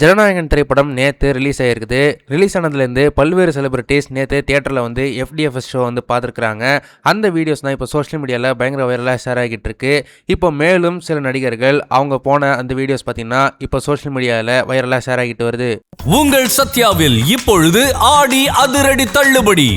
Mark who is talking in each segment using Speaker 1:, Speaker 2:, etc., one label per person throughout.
Speaker 1: ஜனநாயகன் திரைப்படம் நேற்று ரிலீஸ் ஆகிருக்குது. ரிலீஸ் ஆனதுலேருந்து பல்வேறு செலிபிரிட்டிஸ் நேற்று தியேட்டரில் வந்து FDFS ஷோ வந்து பார்த்துருக்குறாங்க. அந்த வீடியோஸ் தான் இப்போ சோஷியல் மீடியாவில் பயங்கர வைரலாக ஷேர் ஆகிட்டு இருக்கு. இப்போ மேலும் சில நடிகர்கள் அவங்க போன அந்த வீடியோஸ் பார்த்தீங்கன்னா இப்போ சோஷியல் மீடியாவில் வைரலாக ஷேர் ஆகிட்டு வருது.
Speaker 2: உங்கள் சத்யாவில் இப்பொழுது ஆடி அதிரடி தள்ளுபடி.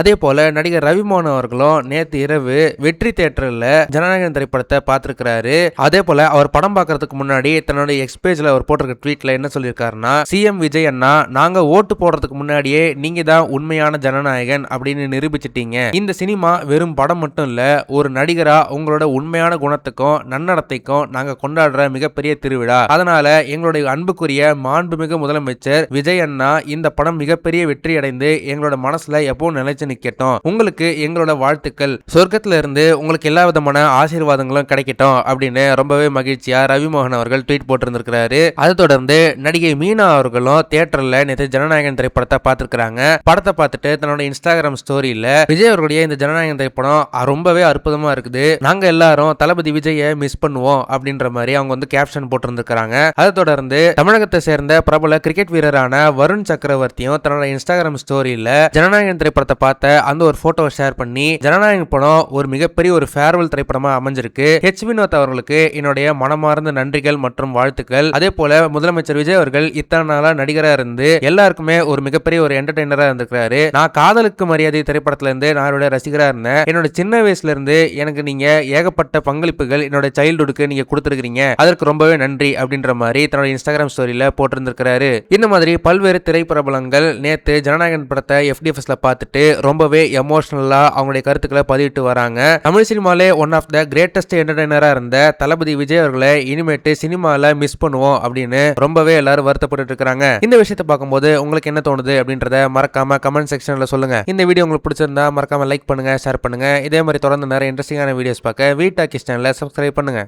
Speaker 1: அதே போல நடிகர் ரவிமோகன் அவர்களும் நேற்று இரவு வெற்றி தியேட்டரில் ஜனநாயகன் திரைப்படத்தை பார்த்திருக்கிறாரு. அதே போல அவர் படம் பார்க்கறதுக்கு முன்னாடி தன்னுடைய எக்ஸ்பேஜ்ல அவர் போட்டிருக்க ட்வீட்ல என்ன சொல்லியிருக்காருன்னா, சிஎம் விஜய் அண்ணா, நாங்க ஓட்டு போடுறதுக்கு முன்னாடியே நீங்க தான் உண்மையான ஜனநாயகன் அப்படின்னு நிரூபிச்சிட்டீங்க. இந்த சினிமா வெறும் படம் மட்டும் இல்ல, ஒரு நடிகரா உங்களோட உண்மையான குணத்துக்கும் நன்னடத்தைக்கும் நாங்க கொண்டாடுற மிகப்பெரிய திருவிழா. அதனால எங்களுடைய அன்புக்குரிய மாண்புமிகு முதலமைச்சர் விஜய் அண்ணா, இந்த படம் மிகப்பெரிய வெற்றி அடைந்து எங்களோட மனசுல எப்பவும் நிலைச்சு நிக்கட்டும். உங்களுக்கு எங்களோட வாழ்த்துக்கள். சொர்க்கத்துல இருந்து உங்களுக்கு எல்லா விதமான ஆசீர்வாதங்களும் கிடைக்கட்டும் அப்படின்னு ரொம்பவே மகிழ்ச்சியா ரவிமோகன் அவர்கள் ட்வீட் போட்டிருந்திருக்கிறாரு. அதை தொடர்ந்து நடிகை மீனா அவர்களும் தியேட்டர்ல நேற்று ஜனநாயகன் திரைப்படத்தை பார்த்திருக்கிறாங்க. படத்தை பார்த்துட்டு தன்னோட இன்ஸ்டாகிராம் ஸ்டோரியில விஜய் அவர்களுடைய இந்த ஜனநாயகன் திரைப்படம் ரொம்பவே அற்புதமா இருக்குது, நாங்க எல்லாரும் தளபதி விஜயை மிஸ் பண்ணுவோம் அப்படின்ற மாதிரி அவங்க வந்து கேப்ஷன் போட்டிருந்திருக்காங்க. அதை தொடர்ந்து தமிழகத்தை சேர்ந்த பிரபல கிரிக்கெட் வீரரான வருண் சக்கரவர்த்தியும் தன்னோட இன்ஸ்டாகிராம் ஸ்டோரியில ஜனநாயகன் திரைப்படத்தை பார்த்த அந்த ஒரு போட்டோ ஷேர் பண்ணி, ஜனநாயகன் படம் ஒரு மிகப்பெரிய ஒரு ஃபேர்வெல் திரைப்படமா அமைஞ்சிருக்கு. வினோத் அவர்களுக்கு என்னுடைய மனமார்ந்த நன்றிகள் மற்றும் வாழ்த்துக்கள். அதே போல முதலமைச்சர் விஜய் அவர்கள் இத்தனை நாளா நடிகரா இருந்து எல்லாருக்குமே ஒரு மிகப்பெரிய ஒரு என்டர்டெய்னரா இருந்திருக்காரு. நான் காதலுக்கு மரியாதை திரைப்படத்துல இருந்து நான் ரசிகரா இருந்தேன். என்னோட சின்ன வயசுல இருந்து எனக்கு நீங்க ஏகப்பட்ட பங்களிப்புகள் என்னோட சைல்டுஹுட்க்கு நீங்க கொடுத்திருக்கீங்க, அதற்கு ரொம்பவே நன்றி அப்படின்ற மாதிரி தன்னோட இன்ஸ்டாகிராம் ஸ்டோரியில போட்டிருந்திருக்காரு. இந்த மாதிரி பல்வேறு திரைப்பிரபலங்கள் நேற்று ஜனநாயகன் படத்தை FDFSல பார்த்துட்டு ரொம்பவே எமோஷனலா அவங்களுடைய கருத்துக்களை பதிவிட்டு வராங்க. தமிழ் சினிமாலே ஒன் ஆஃப் த கிரேட்டஸ்ட் என்டர்டெய்னரா இருந்த தளபதி விஜய் அவர்களை இனிமேட்டு சினிமால மிஸ் பண்ணுவோம் அப்படின்னு ரொம்பவே எல்லாரும் வருத்தப்பட்டு இருக்காங்க. இந்த விஷயத்தை பார்க்கும்போது உங்களுக்கு என்ன தோணுது அப்படின்றத மறக்காம கமெண்ட் செக்ஷன்ல சொல்லுங்க. இந்த வீடியோ உங்களுக்கு பிடிச்சிருந்தா மறக்காம லைக் பண்ணுங்க, ஷேர் பண்ணுங்க. இதே மாதிரி தொடர்ந்து நிறைய இன்ட்ரெஸ்டிங்கான வீடியோஸ் பார்க்க வீட்டாக்கிஸ் சேனலை சப்ஸ்கிரைப் பண்ணுங்க.